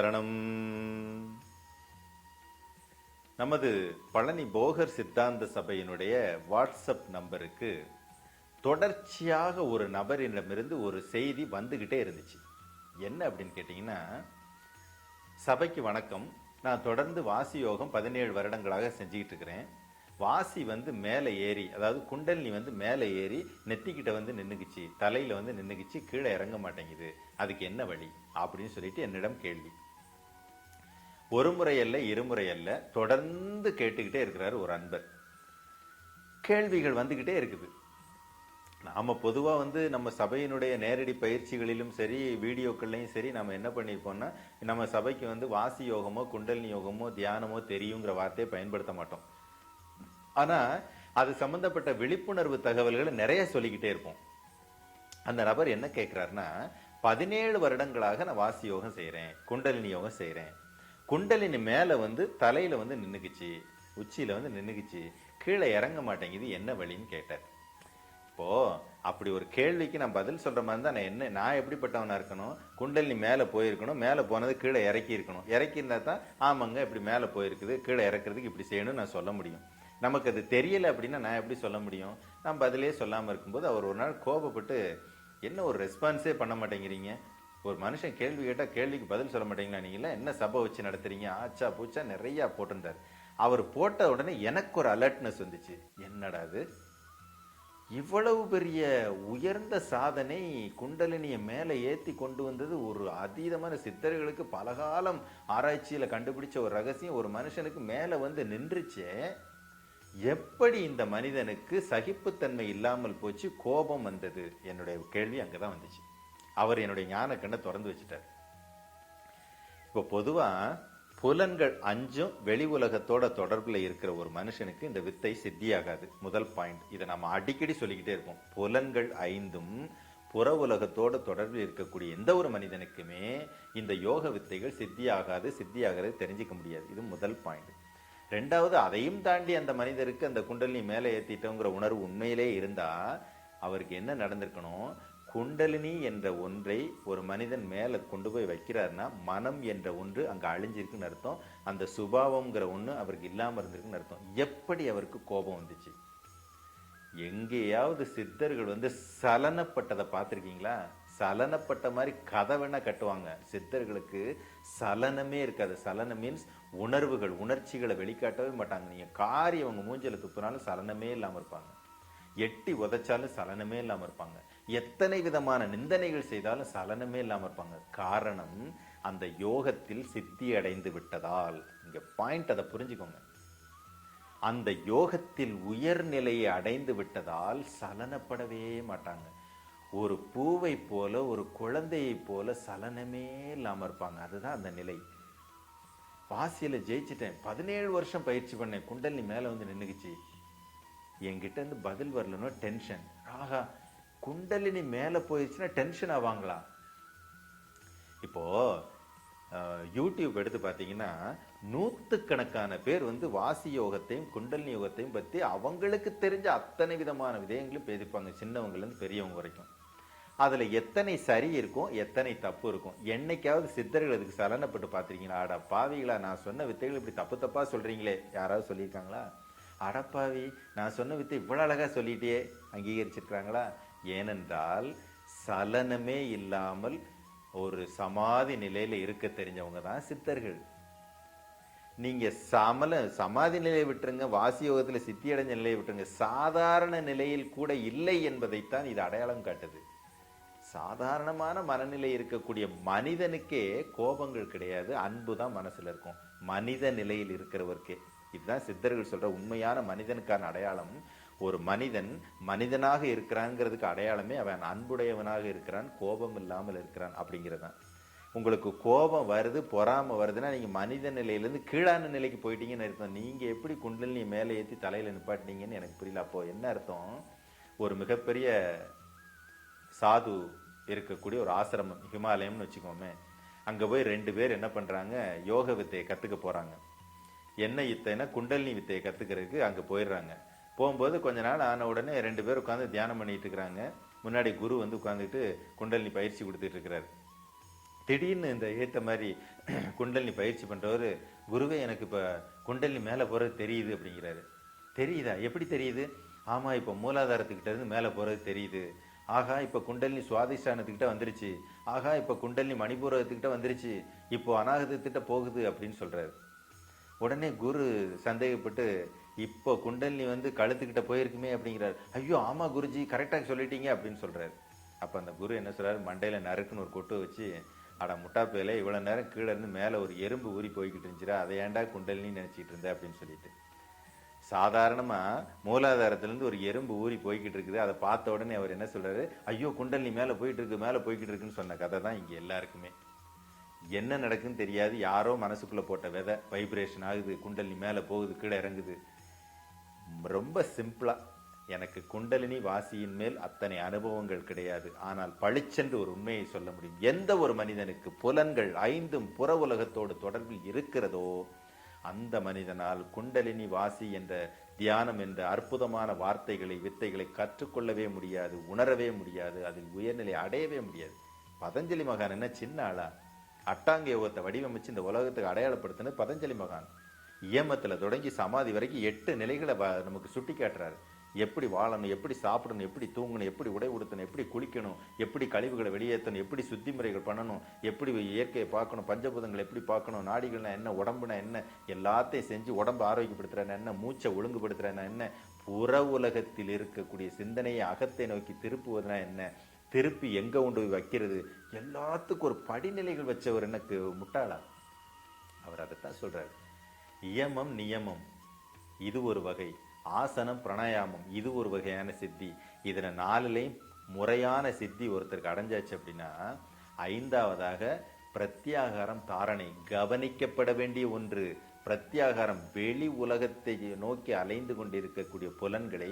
சரணம். நமது பழனி போகர் சித்தாந்த சபையினுடைய வாட்ஸ்அப் நம்பருக்கு தொடர்ச்சியாக ஒரு நபரிடமிருந்து ஒரு செய்தி வந்துகிட்டே இருந்துச்சு. என்ன அப்படின்னு கேட்டீங்கன்னா, சபைக்கு வணக்கம், நான் தொடர்ந்து வாசி யோகம் 17 வருடங்களாக செஞ்சுக்கிட்டு இருக்கிறேன். வாசி மேலே ஏறி, அதாவது குண்டலினி மேலே ஏறி நெத்திக்கிட்ட நின்னுக்குச்சு, தலையில நின்னுக்குச்சு, கீழே இறங்க மாட்டேங்குது, அதுக்கு என்ன வழி அப்படின்னு சொல்லிட்டு என்னிடம் கேள்வி. ஒரு முறை அல்ல, இருமுறை அல்ல, தொடர்ந்து கேட்டுக்கிட்டே இருக்கிறாரு ஒரு அன்பர். கேள்விகள் வந்துகிட்டே இருக்குது. நாம பொதுவா நம்ம சபையினுடைய நேரடி பயிற்சிகளிலும் சரி, வீடியோக்கள்லையும் சரி, நம்ம என்ன பண்ணிருப்போம்னா, நம்ம சபைக்கு வாசி யோகமோ குண்டலினி யோகமோ தியானமோ தெரியுங்கிற வார்த்தையை பயன்படுத்த மாட்டோம். ஆனா அது சம்பந்தப்பட்ட விழிப்புணர்வு தகவல்களை நிறைய சொல்லிக்கிட்டே இருப்போம். அந்த நபர் என்ன கேட்கிறாருன்னா, 17 வருடங்களாக நான் வாசி யோகம் செய்யறேன், குண்டலினி யோகம் செய்யறேன், குண்டலினி மேல தலையில நின்னுக்குச்சு, உச்சியில நின்னுக்குச்சு, கீழே இறங்க மாட்டேங்குது, என்ன வழின்னு கேட்டார். இப்போ அப்படி ஒரு கேள்விக்கு நான் பதில் சொல்ற மாதிரி தான் நான் எப்படிப்பட்டவனா இருக்கணும், குண்டலினி மேல போயிருக்கணும், மேல போனது கீழே இறக்கி இருக்கணும், இறக்கி இருந்தா தான் ஆமாங்க இப்படி மேல போயிருக்குது, கீழே இறக்குறதுக்கு இப்படி செய்யணும்னு நான் சொல்ல முடியும். நமக்கு அது தெரியல அப்படின்னா நான் எப்படி சொல்ல முடியும்? நான் பதிலே சொல்லாம இருக்கும்போது அவர் ஒரு நாள் கோபப்பட்டு, என்ன ஒரு ரெஸ்பான்ஸே பண்ண மாட்டேங்கிறீங்க, ஒரு மனுஷன் கேள்வி கேட்டா கேள்விக்கு பதில் சொல்ல மாட்டீங்களா, நீங்களா என்ன சபை வச்சு நடத்துறீங்க, ஆச்சா பூச்சா நிறைய போட்டிருந்தார். அவர் போட்ட உடனே எனக்கு ஒரு அலர்ட்னஸ் வந்துச்சு. என்னடா அது, இவ்வளவு பெரிய உயர்ந்த சாதனை, குண்டலினிய மேல ஏத்தி கொண்டு வந்தது ஒரு அதீதமான சித்தர்களுக்கு பலகாலம் ஆராய்ச்சியில கண்டுபிடிச்ச ஒரு ரகசியம் ஒரு மனுஷனுக்கு மேல நின்றுச்சே, எப்படி இந்த மனிதனுக்கு சகிப்புத்தன்மை இல்லாமல் போச்சு, கோபம் வந்தது? என்னுடைய கேள்வி அங்கதான் வந்துச்சு. அவர் என்னுடைய ஞான கண்ணை திறந்து வச்சுட்டார். இப்போ பொதுவா புலன்கள் 5 வெளி உலகத்தோட தொடர்புல இருக்கிற ஒரு மனுஷனுக்கு இந்த வித்தை சித்தியாகாது. முதல் பாயிண்ட். இதை நம்ம அடிக்கடி சொல்லிக்கிட்டே இருப்போம். புலன்கள் 5ம் புற உலகத்தோட தொடர்பில் இருக்கக்கூடிய எந்த ஒரு மனிதனுக்குமே இந்த யோக வித்தைகள் சித்தியாகிறது தெரிஞ்சிக்க முடியாது. இது முதல் பாயிண்ட். ரெண்டாவது, அதையும் தாண்டி அந்த மனிதருக்கு அந்த குண்டலினி மேலே ஏத்திட்டோங்கிற உணர்வு உண்மையிலே இருந்தா அவருக்கு என்ன நடந்திருக்கணும், குண்டலினி என்ற ஒன்றை ஒரு மனிதன் மேல கொண்டு போய் வைக்கிறாருன்னா மனம் என்ற ஒன்று அங்க அழிஞ்சிருக்குன்னு அர்த்தம், அந்த சுபாவம்ங்கிற ஒண்ணு அவருக்கு இல்லாம இருந்திருக்குன்னு அர்த்தம். எப்படி அவருக்கு கோபம் வந்துச்சு? எங்கேயாவது சித்தர்கள் சலனப்பட்டதை பார்த்திருக்கீங்களா? சலனப்பட்ட மாதிரி கதை வேணா கட்டுவாங்க. சித்தர்களுக்கு சலனமே இருக்காது. சலனம் மீன்ஸ் உணர்வுகள், உணர்ச்சிகளை வெளிக்காட்டவே மாட்டாங்க. நீங்க காரி அவங்க மூஞ்சில துப்புனாலும் சலனமே இல்லாம இருப்பாங்க, எட்டி உதைச்சாலும் சலனமே இல்லாம இருப்பாங்க, எத்தனை விதமான நிந்தனைகள் செய்தாலும் சலனமே இல்லாம இருப்பாங்க. காரணம், அந்த யோகத்தில் சித்தி அடைந்து விட்டதால். இங்க பாயிண்ட், அதை புரிஞ்சுக்கோங்க. அந்த யோகத்தில் உயர்நிலையை அடைந்து விட்டதால் சலனப்படவே மாட்டாங்க. ஒரு பூவை போல, ஒரு குழந்தையை போல சலனமே இல்லாம இருப்பாங்க. அதுதான் அந்த நிலை. வாசியில ஜெயிச்சிட்டேன், 17 வருஷம் பயிற்சி பண்ணேன், குண்டலினி மேல நின்னுக்குச்சு, என்கிட்ட பதில் வரலன்னு டென்ஷன். ஆகா, குண்டலினி மேல போயிடுச்சுன்னா டென்ஷன் ஆவாங்களா? இப்போ யூடியூப் எடுத்து பார்த்தீங்கன்னா நூற்றுக்கணக்கான பேர் வாசி யோகத்தையும் குண்டலினி யோகத்தையும் பற்றி அவங்களுக்கு தெரிஞ்ச அத்தனை விதமான விதயங்களும் பேசிப்பாங்க, சின்னவங்கலேருந்து பெரியவங்க வரைக்கும். அதில் எத்தனை சரி இருக்கும், எத்தனை தப்பு இருக்கும்? என்னைக்காவது சித்தர்கள் அதுக்கு சலனப்பட்டு பார்த்துருக்கீங்களா? அட பாவிகளா, நான் சொன்ன வித்தைகள் இப்படி தப்பு தப்பாக சொல்கிறீங்களே, யாராவது சொல்லியிருக்காங்களா? அடப்பாவி, நான் சொன்ன வித்தை இவ்வளோ அழகாக சொல்லிட்டே அங்கீகரிச்சிருக்கிறாங்களா? ஏனென்றால் சலனமே இல்லாமல் ஒரு சமாதி நிலையில இருக்க தெரிஞ்சவங்க தான் சித்தர்கள். நீங்க சமாதி நிலையை விட்டுருங்க, வாசி யோகத்துல சித்தி அடைஞ்ச நிலையை விட்டுருங்க, சாதாரண நிலையில் கூட இல்லை என்பதைத்தான் இது அடையாளம் காட்டுது. சாதாரணமான மனநிலை இருக்கக்கூடிய மனிதனுக்கே கோபங்கள் கிடையாது, அன்பு தான் மனசுல இருக்கும். மனித நிலையில் இருக்கிறவருக்கே. இதுதான் சித்தர்கள் சொல்ற உண்மையான மனிதனுக்கான அடையாளம். ஒரு மனிதன் மனிதனாக இருக்கிறாங்கிறதுக்கு அடையாளமே அவன் அன்புடையவனாக இருக்கிறான், கோபம் இல்லாமல் இருக்கிறான் அப்படிங்கிறதான். உங்களுக்கு கோபம் வருது, பொறாம வருதுன்னா நீங்க மனித நிலையிலேருந்து கீழான நிலைக்கு போயிட்டீங்கன்னு அர்த்தம். நீங்க எப்படி குண்டலினி மேலே ஏற்றி தலையில நிப்பாட்டினீங்கன்னு எனக்கு புரியல. அப்போ என்ன அர்த்தம்? ஒரு மிகப்பெரிய சாது இருக்கக்கூடிய ஒரு ஆசிரமம், ஹிமாலயம்னு வச்சுக்கோமே, அங்க போய் 2 பேர் என்ன பண்றாங்க, யோக வித்தையை கத்துக்க போறாங்க. என்ன வித்தைன்னா குண்டலினி வித்தையை கத்துக்கிறதுக்கு அங்க போயிடுறாங்க. போகும்போது கொஞ்ச நாள் ஆன உடனே 2 பேர் உட்காந்து தியானம் பண்ணிட்டு இருக்கிறாங்க. முன்னாடி குரு உட்காந்துட்டு குண்டலினி பயிற்சி கொடுத்துட்டு இருக்கிறாரு. திடீர்னு இந்த ஏத்த மாதிரி குண்டலினி பயிற்சி பண்றவரு, குருவே எனக்கு இப்ப குண்டலினி மேல போறது தெரியுது அப்படிங்கிறாரு. தெரியுதா? எப்படி தெரியுது? ஆமா, இப்ப மூலாதாரத்துக்கிட்ட இருந்து மேல போறது தெரியுது. ஆகா, இப்ப குண்டலினி சுவாதிஷ்டானத்துக்கிட்ட வந்துருச்சு. ஆகா, இப்ப குண்டலினி மணிபூரகத்துக்கிட்ட வந்துருச்சு. இப்போ அநாகதத்திட்ட போகுது அப்படின்னு சொல்றாரு. உடனே குரு சந்தேகப்பட்டு, இப்போ குண்டலினி வந்து கழுத்துக்கிட்ட போயிருக்குமே அப்படிங்கிறாரு. ஐயோ ஆமா குருஜி, கரெக்டாக சொல்லிட்டீங்க அப்படின்னு சொல்றாரு. அப்ப அந்த குரு என்ன சொல்றாரு, மண்டையில நறுக்குன்னு ஒரு கொட்டு வச்சு, அட முட்டாப்பேல, இவ்வளவு நேரம் கீழே இருந்து மேல ஒரு எறும்பு ஊறி போய்கிட்டு இருந்துச்சுடா, அதை ஏன்டா குண்டலினி நினைச்சிட்டு இருந்த அப்படின்னு சொல்லிட்டு. சாதாரணமா மூலாதாரத்திலிருந்து ஒரு எறும்பு ஊறி போய்கிட்டு இருக்குது, அதை பார்த்த உடனே அவர் என்ன சொல்றாரு, ஐயோ குண்டலினி மேல போயிட்டு இருக்கு, மேல போய்கிட்டு இருக்குன்னு சொன்ன கதை தான் இங்க எல்லாருக்குமே. என்ன நடக்குன்னு தெரியாது, யாரோ மனசுக்குள்ள போட்ட விதை வைப்ரேஷன் ஆகுது, குண்டலினி மேல போகுது, கீழே இறங்குது. ரொம்ப சிம்பிளா, எனக்கு குண்டலினி வாசியின் மேல் அத்தனை அனுபவங்கள் கிடையாது, ஆனால் பளிச்சென்று ஒரு உண்மையை சொல்ல முடியும். எந்த ஒரு மனிதனுக்கு புலன்கள் ஐந்தும் புற உலகத்தோடு தொடர்பில் இருக்கிறதோ அந்த மனிதனால் குண்டலினி வாசி என்ற தியானம் என்ற அற்புதமான வார்த்தைகளை வித்தைகளை கற்றுக்கொள்ளவே முடியாது, உணரவே முடியாது, அதில் உயர்நிலை அடையவே முடியாது. பதஞ்சலி மகான் என்ன சின்ன ஆளா? அட்டாங்க யோகத்தை வடிவமைச்சு இந்த உலகத்துக்கு அடையாளப்படுத்தினது பதஞ்சலி மகான். இயமத்துல தொடங்கி சமாதி வரைக்கும் 8 நிலைகளை நமக்கு சுட்டி காட்டுறாரு. எப்படி வாழணும், எப்படி சாப்பிடணும், எப்படி தூங்கணும், எப்படி உடை உடுத்தணும், எப்படி குளிக்கணும், எப்படி கழிவுகளை வெளியேற்றணும், எப்படி சுத்தி முறைகள் பண்ணணும், எப்படி இயற்கையை பார்க்கணும், பஞ்சபூதங்களை எப்படி பார்க்கணும், நாடிகள்னா என்ன, உடம்புனா என்ன, எல்லாத்தையும் செஞ்சு உடம்பு ஆரோக்கியப்படுத்துறேன்னா என்ன, மூச்சை ஒழுங்குபடுத்துறேன்னா என்ன, புற உலகத்தில் இருக்கக்கூடிய சிந்தனையை அகத்தை நோக்கி திருப்புவதுனா என்ன, திருப்பி எங்க கொண்டு போய் வைக்கிறது, எல்லாத்துக்கும் ஒரு படிநிலைகள் வச்சவர் எனக்கு முட்டாளா? அவர் அதைத்தான் சொல்றாரு. இயமம் நியமம் இது ஒரு வகை, ஆசனம் பிராணாயாமம் இது ஒரு வகையான சித்தி. இதுல 4லையும் முறையான சித்தி ஒருத்தருக்கு அடைஞ்சாச்சு அப்படின்னா, 5வதாக பிரத்யாகாரம் தாரணை, கவனிக்கப்பட வேண்டிய ஒன்று. பிரத்யாகாரம் வெளி உலகத்தை நோக்கி அலைந்து கொண்டிருக்கக்கூடிய புலன்களை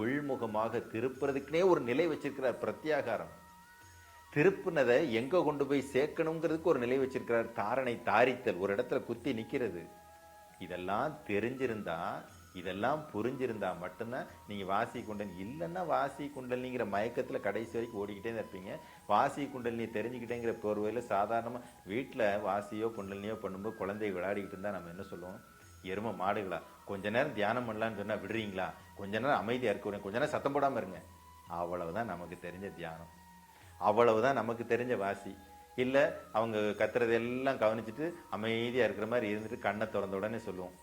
உள்முகமாக திருப்புறதுக்குனே ஒரு நிலை வச்சிருக்கிறார். பிரத்யாகாரம் திருப்புனதை எங்க கொண்டு போய் சேர்க்கணுங்கிறதுக்கு ஒரு நிலை வச்சிருக்கிறார். தாரணை, தாரித்தல், ஒரு இடத்துல குத்தி நிக்கிறது. இதெல்லாம் தெரிஞ்சிருந்தா, இதெல்லாம் புரிஞ்சிருந்தா மட்டும்தான் நீங்க வாசி குண்டலினி, இல்லைன்னா வாசி குண்டலினிங்கிற மயக்கத்துல கடைசி வரைக்கும் ஓடிக்கிட்டே தான் இருப்பீங்க. வாசி குண்டலினி தெரிஞ்சுக்கிட்டேங்கிற போர்வையில சாதாரணமா வீட்டுல வாசியோ குண்டலினியோ பண்ணும்போது குழந்தை விளையாடிக்கிட்டு இருந்தா நம்ம என்ன சொல்லுவோம், எருமை மாடுகளா, கொஞ்ச நேரம் தியானம் பண்ணலான்னு சொன்னா விடுறீங்களா, கொஞ்ச நேரம் அமைதியா இருக்க, கொஞ்ச நேரம் சத்தம் போடாம இருங்க. அவ்வளவுதான் நமக்கு தெரிஞ்ச தியானம், அவ்வளவுதான் நமக்கு தெரிஞ்ச வாசி. இல்ல அவங்க கத்துறதெல்லாம் கவனிச்சுட்டு அமைதியா இருக்கிற மாதிரி இருந்துட்டு கண்ணை திறந்த உடனே சொல்லுவோம்,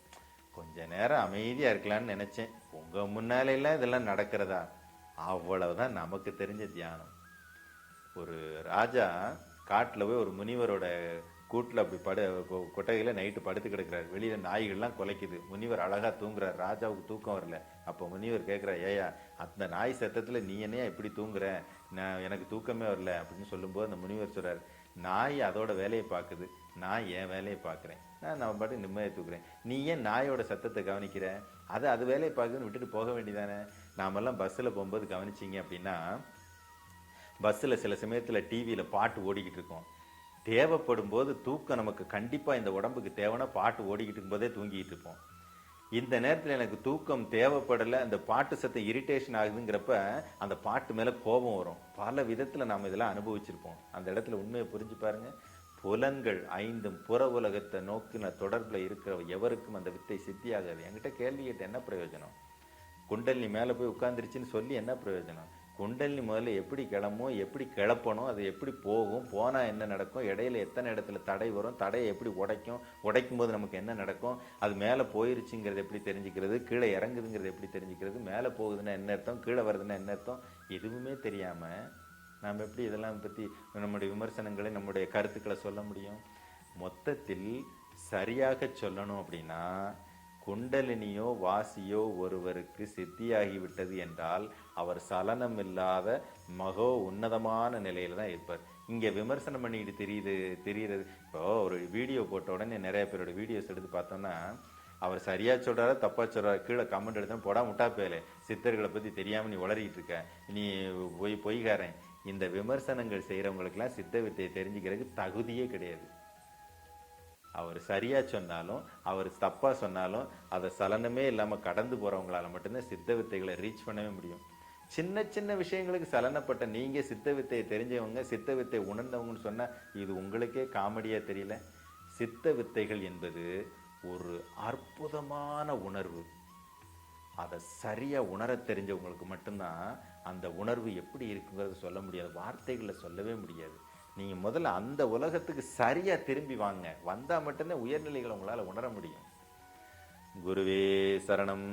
கொஞ்ச நேரம் அமைதியா இருக்கலாம்னு நினைச்சேன், உங்க முன்னால எல்லாம் இதெல்லாம் நடக்கிறதா. அவ்வளவுதான் நமக்கு தெரிஞ்ச தியானம். ஒரு ராஜா காட்டுல போய் ஒரு முனிவரோட கூட்டுல அப்படி கொட்டகையில நைட்டு படுத்து கிடக்குறாரு. வெளியில நாய்கள்லாம் குலைக்குது. முனிவர் அழகா தூங்குறாரு. ராஜாவுக்கு தூக்கம் வரல. அப்போ முனிவர் கேட்கிறார், ஏயா அந்த நாய் சத்தத்துல நீ என்னையா இப்படி தூங்குற, நான் எனக்கு தூக்கமே வரல அப்படின்னு சொல்லும்போது அந்த முனிவர் சொல்றாரு, நாய் அதோட வேலையை பார்க்குது, நான் என் வேலையை பார்க்குறேன், நான் பாட்டு நிம்மதியை தூக்குறேன், நீ ஏன் நாயோட சத்தத்தை கவனிக்கிற, அது வேலையை பார்க்குதுன்னு விட்டுட்டு போக வேண்டியதானே. நாமெல்லாம் பஸ்ஸில் போகும்போது கவனிச்சிங்க அப்படின்னா, பஸ்ஸில் சில சமயத்தில் டிவியில் பாட்டு ஓடிக்கிட்டு இருக்கோம். தேவைப்படும் போது தூக்கம் நமக்கு கண்டிப்பாக இந்த உடம்புக்கு தேவைன்னா பாட்டு ஓடிக்கிட்டு இருக்கும்போதே தூங்கிட்டு இருப்போம். இந்த நேரத்தில் எனக்கு தூக்கம் தேவைப்படலை, அந்த பாட்டு சத்தம் இரிட்டேஷன் ஆகுதுங்கிறப்ப அந்த பாட்டு மேலே கோபம் வரும். பல விதத்தில் நாம் இதெல்லாம் அனுபவிச்சிருப்போம். அந்த இடத்துல உண்மையை புரிஞ்சு பாருங்க. புலன்கள் ஐந்தும் புற உலகத்தை நோக்கின தொடர்பில் இருக்கிற எவருக்கும் அந்த வித்தை சித்தியாகாது. என்கிட்ட கேள்வி கேட்டு என்ன பிரயோஜனம்? குண்டலினி மேலே போய் உட்காந்துருச்சுன்னு சொல்லி என்ன பிரயோஜனம்? குண்டலினி முதல்ல எப்படி கிளம்பும், எப்படி கிளப்பணும், அது எப்படி போகும், போனால் என்ன நடக்கும், இடையில எத்தனை இடத்துல தடை வரும், தடையை எப்படி உடைக்கும் போது நமக்கு என்ன நடக்கும், அது மேலே போயிருச்சுங்கிறது எப்படி தெரிஞ்சுக்கிறது, கீழே இறங்குதுங்கிறது எப்படி தெரிஞ்சுக்கிறது, மேலே போகுதுன்னா என்ன அர்த்தம், கீழே வருதுன்னா என்ன அர்த்தம், எதுவுமே தெரியாமல் நாம் எப்படி இதெல்லாம் பற்றி நம்முடைய விமர்சனங்களை நம்முடைய கருத்துக்களை சொல்ல முடியும்? மொத்தத்தில் சரியாக சொல்லணும் அப்படின்னா, குண்டலினியோ வாசியோ ஒருவருக்கு சித்தியாகிவிட்டது என்றால் அவர் சலனம் இல்லாத மகோ உன்னதமான நிலையில தான் இருப்பார். இங்க விமர்சனம் பண்ணிட்டு தெரியுறது. இப்போ ஒரு வீடியோ போட்ட உடனே நிறைய பேரோட வீடியோஸ் எடுத்து பார்த்தோம்னா, அவர் சரியா சொல்றாரு தப்பா சொல்றாரு, கீழே கமெண்ட் எடுத்தா போடா முட்டா பேலே, சித்தர்களை பத்தி தெரியாம நீ உளறிட்டு இருக்க, நீ பொய்காரன். இந்த விமர்சனங்கள் செய்யறவங்களுக்கெல்லாம் சித்த வித்தையை தெரிஞ்சுக்கிறதுக்கு தகுதியே கிடையாது. அவர் சரியா சொன்னாலும் அவர் தப்பா சொன்னாலும் அதை சலனமே இல்லாம கடந்து போறவங்களால மட்டும்தான் சித்த வித்தைகளை ரீச் பண்ணவே முடியும். சின்ன சின்ன விஷயங்களுக்கு சலனப்பட்ட நீங்க சித்த வித்தையை தெரிஞ்சவங்க, சித்த வித்தை உணர்ந்தவங்கன்னு சொன்னா இது உங்களுக்கே காமெடியா தெரியல? சித்த வித்தைகள் என்பது ஒரு அற்புதமான உணர்வு. அதை சரியா உணர தெரிஞ்சவங்களுக்கு மட்டும்தான் அந்த உணர்வு எப்படி இருக்குங்கிறத சொல்ல முடியாது, வார்த்தைகளை சொல்லவே முடியாது. நீங்க முதல்ல அந்த உலகத்துக்கு சரியா திரும்பி வாங்க. வந்தா மட்டும்தான் உயர்நிலைகளை உங்களால உணர முடியும். குருவே சரணம்.